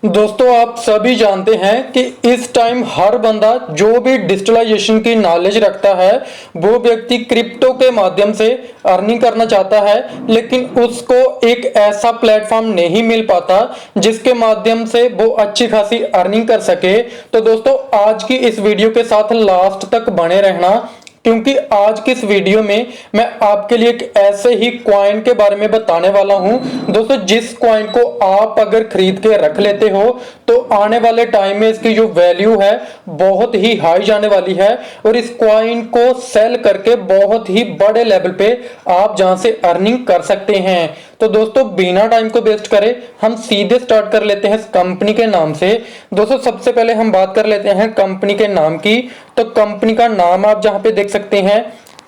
दोस्तों आप सभी जानते हैं कि इस टाइम हर बंदा जो भी डिजिटलाइजेशन की नॉलेज रखता है वो व्यक्ति क्रिप्टो के माध्यम से अर्निंग करना चाहता है, लेकिन उसको एक ऐसा प्लेटफॉर्म नहीं मिल पाता जिसके माध्यम से वो अच्छी खासी अर्निंग कर सके। तो दोस्तों आज की इस वीडियो के साथ लास्ट तक बने रहना, क्योंकि आज की इस वीडियो में मैं आपके लिए एक ऐसे ही कॉइन के बारे में बताने वाला हूं दोस्तों, जिस कॉइन को आप अगर खरीद के रख लेते हो तो आने वाले टाइम में इसकी जो वैल्यू है बहुत ही हाई जाने वाली है और इस कॉइन को सेल करके बहुत ही बड़े लेवल पे आप जहां से अर्निंग कर सकते हैं। तो दोस्तों बिना टाइम को वेस्ट करे हम सीधे स्टार्ट कर लेते हैं इस कंपनी के नाम से। दोस्तों सबसे पहले हम बात कर लेते हैं कंपनी के नाम की। तो कंपनी का नाम आप जहां पे देख सकते हैं,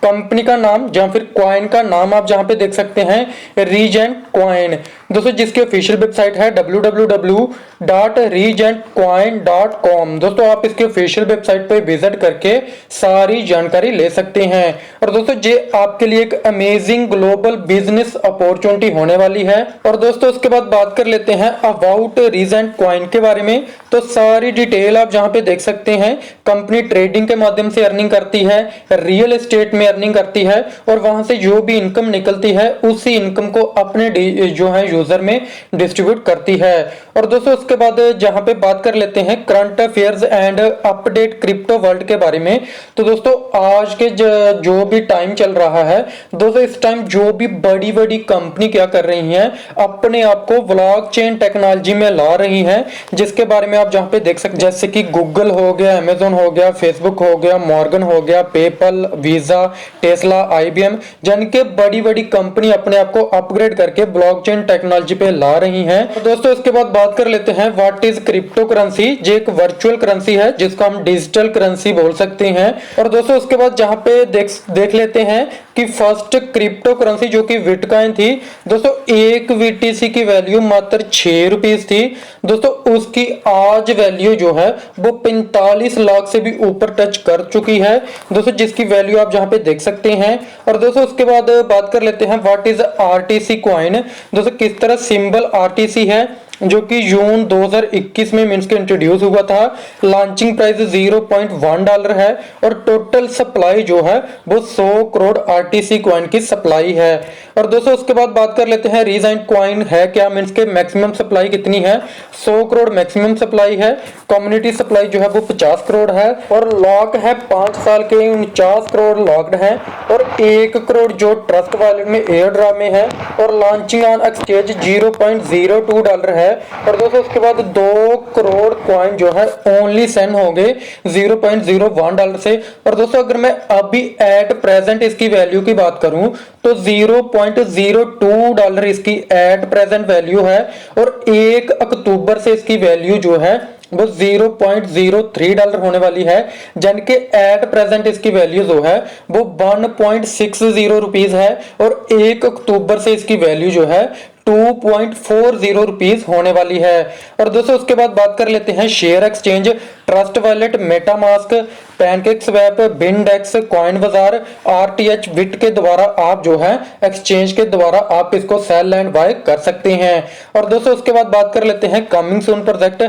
कंपनी का नाम या फिर कॉइन का नाम आप जहां पे देख सकते हैं रीजेंट कॉइन। दोस्तों जिसकी ऑफिशियल वेबसाइट है www.regentcoin.com। दोस्तों आप इसके ऑफिशियल वेबसाइट पे विजिट करके सारी जानकारी ले सकते हैं। और दोस्तों ये आपके लिए एक अमेजिंग ग्लोबल बिजनेस अपॉर्चुनिटी होने वाली है। और दोस्तों उसके बाद बात कर लेते हैं अबाउट रीजेंट कॉइन के बारे में। तो सारी डिटेल आप जहां पे देख सकते हैं, कंपनी ट्रेडिंग के माध्यम से अर्निंग करती है, रियल एस्टेट में अर्निंग करती है और वहां से जो भी इनकम निकलती है उसी इनकम को अपने जो है यूजर में डिस्ट्रीब्यूट करती है। और दोस्तों उसके बाद जहां पे बात कर लेते हैं current affairs and update crypto world के बारे में। तो दोस्तों आज के जो भी टाइम चल रहा है दोस्तों, इस टाइम जो भी बड़ी बड़ी कंपनी क्या कर रही हैं, अपने आप को ब्लॉकचेन टेक्नोलॉजी में ला रही हैं, जिसके बारे में आप जहां पे देख सकते जैसे कि गूगल हो गया, अमेजोन हो गया, फेसबुक हो गया, मॉर्गन हो गया, पेपल, वीजा, टेस्ला, आईबीएम, जिनके बड़ी बड़ी कंपनी अपने आप को अपग्रेड करके ब्लॉकचेन टेक्नोलॉजी पे ला रही हैं। तो दोस्तों इसके बाद बात कर लेते हैं व्हाट इज क्रिप्टो करेंसी। जो एक वर्चुअल करेंसी है जिसको हम डिजिटल करेंसी बोल सकते हैं। और दोस्तों उसके बाद जहां पे देख लेते हैं कि फर्स्ट क्रिप्टो करेंसी जो कि बिटकॉइन थी दोस्तों, एक बीटीसी की वैल्यू मात्र 6 रुपीस थी। दोस्तों उसकी आज वैल्यू जो है वो 45 लाख से भी ऊपर टच कर चुकी है दोस्तों, जिसकी वैल्यू आप जहां पे देख सकते हैं। और दोस्तों उसके बाद बात कर लेते हैं व्हाट इज आरटीसी कॉइन। दोस्तों किस तरह सिंबल आरटीसी है जो कि जून 2021 में मींस के इंट्रोड्यूस हुआ था। लॉन्चिंग प्राइस $0.1 है और टोटल सप्लाई जो है वो 100 करोड़ आरटीसी कॉइन की सप्लाई है। और दोस्तों उसके बाद बात कर लेते हैं रीजेंट कॉइन है क्या, मींस के मैक्सिमम सप्लाई कितनी है, 100 करोड़ मैक्सिमम सप्लाई है। कम्युनिटी सप्लाई जो है वो 50 करोड़ है और लॉक है 5 साल के 49 करोड़ लॉक्ड है और 1 करोड़ जो ट्रस्ट वॉलेट में एयर ड्रॉप में है। और लॉन्चिंग ऑन एक्सचेंज $0.02 है। और दोस्तों उसके बाद 2 करोड़ कॉइन जो है ओनली सेंड हो गए $0.01 से। और दोस्तों अगर मैं अभी एट प्रेजेंट इसकी वैल्यू की बात करूं तो $0.02 इसकी एट प्रेजेंट वैल्यू है और 1 अक्टूबर से इसकी वैल्यू जो है वो $0.03 होने वाली है, जबकि एट प्रेजेंट इसकी वैल्यू जो है वो 1.60 रुपीस है और 1 अक्टूबर से इसकी वैल्यू जो है 2.40 रुपीस होने वाली है। और दोस्तों उसके बाद बात कर लेते हैं share exchange, trust wallet, MetaMask, PancakeSwap, बिनडेक्स, कॉइन बाजार, आरटीएच बिट के द्वारा आप जो है एक्सचेंज के द्वारा आप इसको सेल एंड बाय कर सकते हैं। और दोस्तों उसके बाद बात कर लेते हैं coming soon project,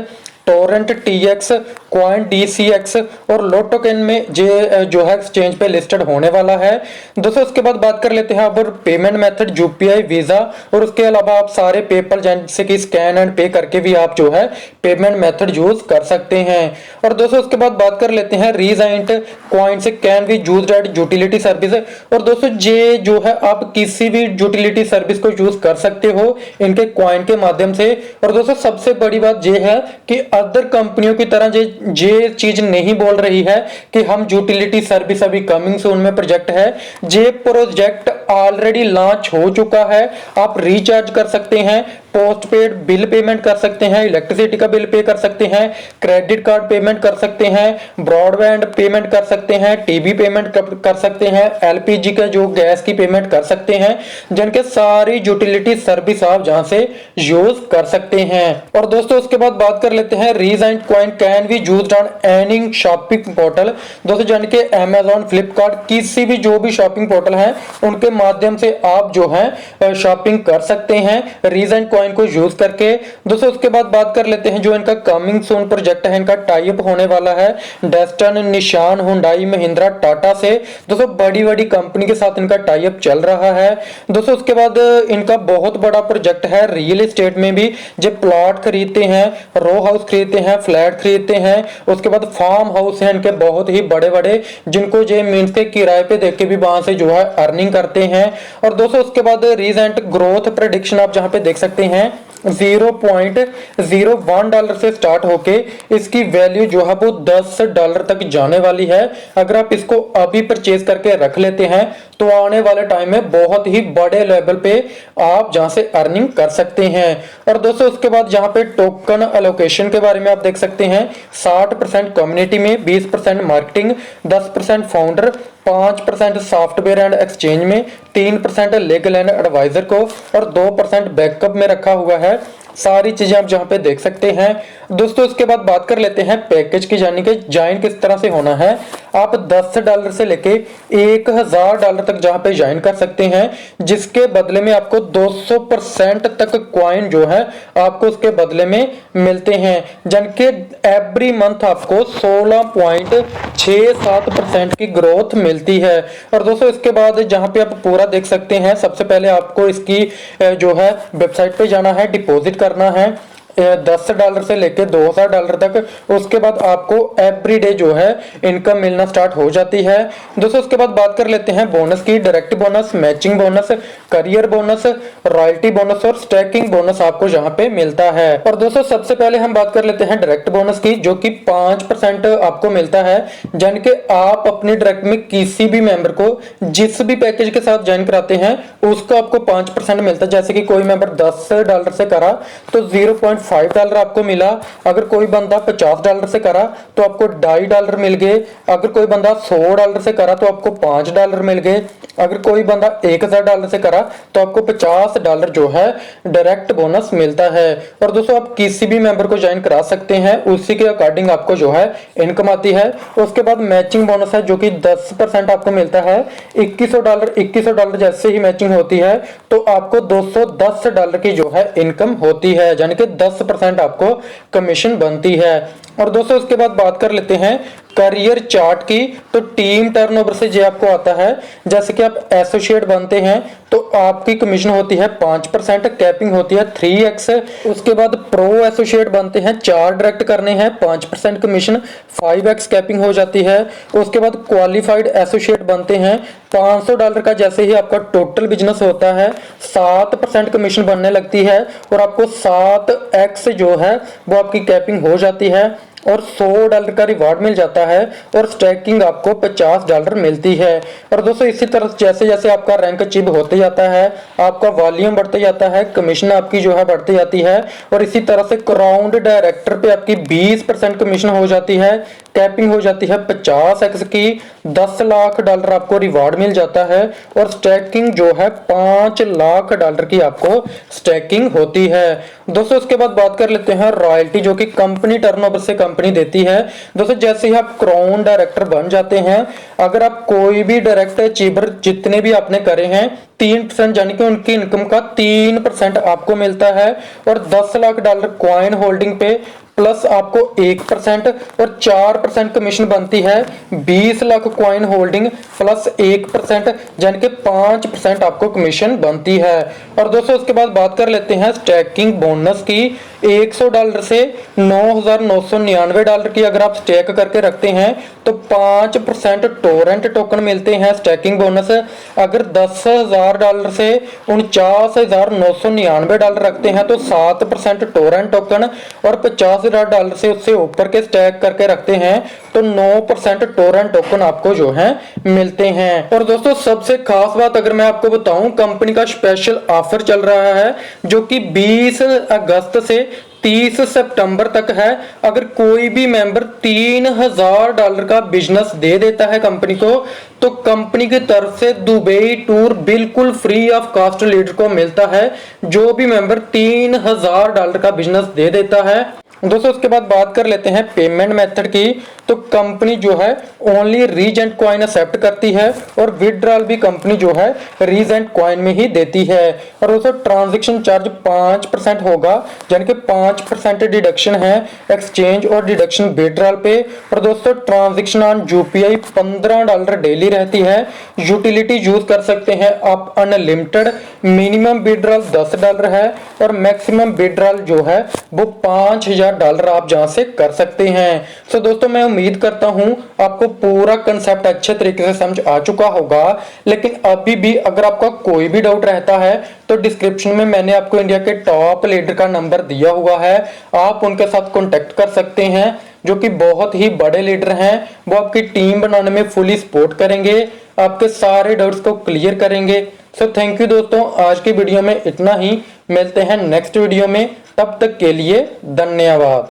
Torrent, TX, coin, DCX और लोटोकेन में जो है एक्सचेंज पे लिस्टेड होने वाला है। दोस्तों उसके बाद बात कर लेते हैं अब पेमेंट मेथड, यूपीआई, वीजा और उसके अलावा आप सारे पेपर जैसे कि स्कैन एंड पे करके भी आप जो है पेमेंट मेथड यूज कर सकते हैं। और दोस्तों उसके बाद बात कर लेते हैं रीजेंट कॉइन से can be used eight utility service. और दोस्तों ये जो है आप किसी भी यूटिलिटी सर्विस को यूज कर सकते हो इनके कॉइन के माध्यम से। और दोस्तों सबसे बड़ी बात यह है कि अदर कंपनियों की तरह ये चीज नहीं बोल रही है कि हम यूटिलिटी सर्विस अभी कमिंग सून में प्रोजेक्ट है। ये प्रोजेक्ट ऑलरेडी लॉन्च हो चुका है। आप रिचार्ज कर सकते हैं, पोस्ट पेड बिल पेमेंट कर सकते हैं, इलेक्ट्रिसिटी का बिल पे कर सकते हैं, क्रेडिट कार्ड पेमेंट कर सकते हैं, ब्रॉडबैंड पेमेंट कर सकते हैं, टीवी पेमेंट कर सकते हैं, एलपीजी का जो गैस की पेमेंट कर सकते हैं, जिनके सारी यूटिलिटी सर्विस आप जहां से यूज कर सकते हैं। और दोस्तों उसके बाद बात कर लेते हैं regent coin can be used on any shopping portal. दोस्तों जान के अमेजोन, फ्लिपकार्ट, किसी भी जो भी शॉपिंग पोर्टल है उनके माध्यम से आप जो है शॉपिंग कर सकते हैं। रीजेंट कॉइन को यूज करके। दोस्तों उसके बाद बात कर लेते हैं जो इनका कमिंग सून प्रोजेक्ट है, इनका टाई अप होने वाला है डेस्टन, निशान, हुंडई, महिंद्रा, टाटा से। दोस्तों बड़ी बड़ी कंपनी के साथ इनका टाई अप चल रहा है। दोस्तों उसके बाद इनका बहुत बड़ा प्रोजेक्ट है रियल एस्टेट में भी, जो प्लॉट खरीदते हैं, रो हाउस खरीदते हैं, फ्लैट खरीदते हैं, उसके बाद फार्म हाउस है इनके बहुत ही बड़े बड़े, जिनको जो मीन्स के किराए पे देके भी वहां से जो है अर्निंग करते हैं। और दोस्तों उसके बाद रीसेंट ग्रोथ प्रेडिक्शन आप जहां पे देख सकते हैं $0.01 से स्टार्ट होके इसकी वैल्यू जो है वो $10 तक जाने वाली है। अगर आप इसको अभी परचेज करके रख लेते हैं तो आने वाले टाइम में बहुत ही बड़े लेवल पे आप जहां से अर्निंग कर सकते हैं। और दोस्तों उसके बाद जहां पे टोकन एलोकेशन के बारे में आप देख सकते हैं 60% कम्युनिटी में, 20% marketing, 10% founder, 5% software and exchange में, 3% लीगल एंड एडवाइजर को और 2% बैकअप में रखा हुआ है। सारी चीजें आप जहां पे देख सकते हैं। दोस्तों इसके बाद बात कर लेते हैं पैकेज की, यानी कि ज्वाइन किस तरह से होना है। आप $10 से लेके $1000 तक जहां पे ज्वाइन कर सकते हैं, जिसके बदले में आपको 200% तक क्वाइन जो है आपको उसके बदले में मिलते हैं, जबकि एवरी मंथ आपको 16.67% की ग्रोथ मिलती है। और दोस्तों इसके बाद जहां पे आप पूरा देख सकते हैं, सबसे पहले आपको इसकी जो है वेबसाइट पे जाना है, डिपॉजिट करना है $10 से लेके $2000 तक। उसके बाद आपको एवरीडे जो है इनकम मिलना स्टार्ट हो जाती है। दोस्तों उसके बाद बात कर लेते हैं बोनस की। Direct bonus, matching bonus, career bonus, royalty bonus और स्टैकिंग बोनस आपको यहाँ पे मिलता है। और दोस्तों सबसे पहले हम बात कर लेते हैं डायरेक्ट बोनस की, जो कि 5% आपको मिलता है, यानी कि आप अपनी डायरेक्ट में किसी भी मेंबर को जिस भी पैकेज के साथ ज्वाइन कराते हैं उसको आपको 5% मिलता है। जैसे कि कोई मेंबर $10 से करा तो $0.5 आपको मिला। अगर कोई बंदा $50 से करा तो आपको $2.5 मिल गए। अगर कोई बंदा $100 से करा तो आपको $5 मिल गए। अगर कोई बंदा $1000 से करा तो आपको $50 जो है डायरेक्ट बोनस मिलता है। और दोस्तों आप किसी भी मेंबर को ज्वाइन करा सकते हैं, उसी के अकॉर्डिंग आपको जो है इनकम आती है। उसके बाद मैचिंग बोनस है, जो कि 10% आपको मिलता है। $2100 जैसे ही मैचिंग होती है तो आपको $210 की जो है इनकम होती है, यानी कि 10% आपको कमीशन बनती है। और दोस्तों उसके बाद बात कर लेते हैं करियर चार्ट की। तो टीम टर्नओवर से जो आपको आता है, जैसे कि आप एसोसिएट बनते हैं तो आपकी कमीशन होती है 5%, कैपिंग होती है 3x। उसके बाद प्रो एसोसिएट बनते हैं, 4 डायरेक्ट करने हैं, 5% कमीशन, 5x कैपिंग हो जाती है। उसके बाद क्वालिफाइड एसोसिएट बनते हैं, $500 का जैसे ही आपका टोटल बिजनेस होता है 7% कमीशन बनने लगती है और आपको 7x जो है वो आपकी कैपिंग हो जाती है और $100 का रिवार्ड मिल जाता है और स्टैकिंग आपको $50 मिलती है। और दोस्तों इसी तरह जैसे जैसे आपका रैंक अचीव होते जाता है, आपका वॉल्यूम बढ़ते जाता है, कमीशन आपकी जो है बढ़ती जाती है। और इसी तरह से क्राउंड डायरेक्टर पे आपकी 20% कमीशन हो जाती है, कैपिंग हो जाती है 50x की, $10 लाख आपको रिवार्ड मिल जाता है और स्टैकिंग जो है $5 लाख की आपको स्टैकिंग होती है। दोस्तों उसके बाद बात कर लेते हैं रॉयल्टी, जो कि कंपनी टर्नओवर से कंपनी देती है। दोस्तों जैसे ही आप क्राउन डायरेक्टर बन जाते हैं, अगर आप कोई भी डायरेक्ट अचीवर जितने भी आपने करे हैं 3%, यानी कि उनकी इनकम का 3% आपको मिलता है। और $10 लाख क्वाइन होल्डिंग पे प्लस आपको 1% और 4% कमीशन बनती है। 20 लाख क्वाइन होल्डिंग प्लस 1%, यानी कि 5% आपको कमीशन बनती है। और दोस्तों उसके बाद बात कर लेते हैं स्टैकिंग बोनस की। $100 से $9,999 की अगर आप स्टैक करके रखते हैं तो 5% टोरेंट टोकन मिलते हैं स्टैकिंग बोनस। अगर $10,000 से $49,999 रखते हैं तो 7% टोरेंट टोकन और $50,000 से उससे ऊपर के स्टैक करके रखते हैं तो 9% टोरेंट टोकन आपको जो है मिलते हैं। और दोस्तों सबसे खास बात अगर मैं आपको बताऊं, कंपनी का स्पेशल ऑफर चल रहा है जो कि 20 अगस्त से 30 सितंबर तक है। अगर कोई भी मेंबर $3,000 का बिजनेस दे देता है कंपनी को, तो कंपनी की तरफ से दुबई टूर बिल्कुल फ्री ऑफ कॉस्ट लीडर को मिलता है। जो भी मेंबर $3,000 का बिजनेस दे देता है दोस्तों उसके बाद बात कर लेते हैं पेमेंट मेथड की। तो कंपनी जो है ओनली रीजेंट कॉइन एक्सेप्ट करती है और विड्रॉल भी कंपनी जो है रीजेंट कॉइन में ही देती है। और दोस्तों ट्रांजैक्शन चार्ज 5% होगा, यानी कि 5% डिडक्शन है एक्सचेंज और डिडक्शन विड्रॉल पे। और दोस्तों ट्रांजैक्शन ऑन यूपीआई $15 डेली रहती है। यूटिलिटी यूज कर सकते हैं आप अनलिमिटेड। मिनिमम विड्रॉल $10 है और मैक्सिमम विड्रॉल जो है वो $5000 आप जहां से कर सकते हैं। सो दोस्तों मैं उम्मीद करता हूं आपको पूरा कंसेप्ट अच्छे तरीके से समझ आ चुका होगा। लेकिन अभी भी अगर आपका कोई भी डाउट रहता है तो डिस्क्रिप्शन में मैंने आपको इंडिया के टॉप लीडर का नंबर दिया हुआ है, आप उनके साथ कॉन्टेक्ट कर सकते हैं, जो कि बहुत ही बड़े लीडर हैं। वो आपकी टीम बनाने में फुली सपोर्ट करेंगे, आपके सारे डाउट्स को क्लियर करेंगे। सो थैंक यू दोस्तों, आज की वीडियो में इतना ही। मिलते हैं नेक्स्ट वीडियो में, तब तक के लिए धन्यवाद।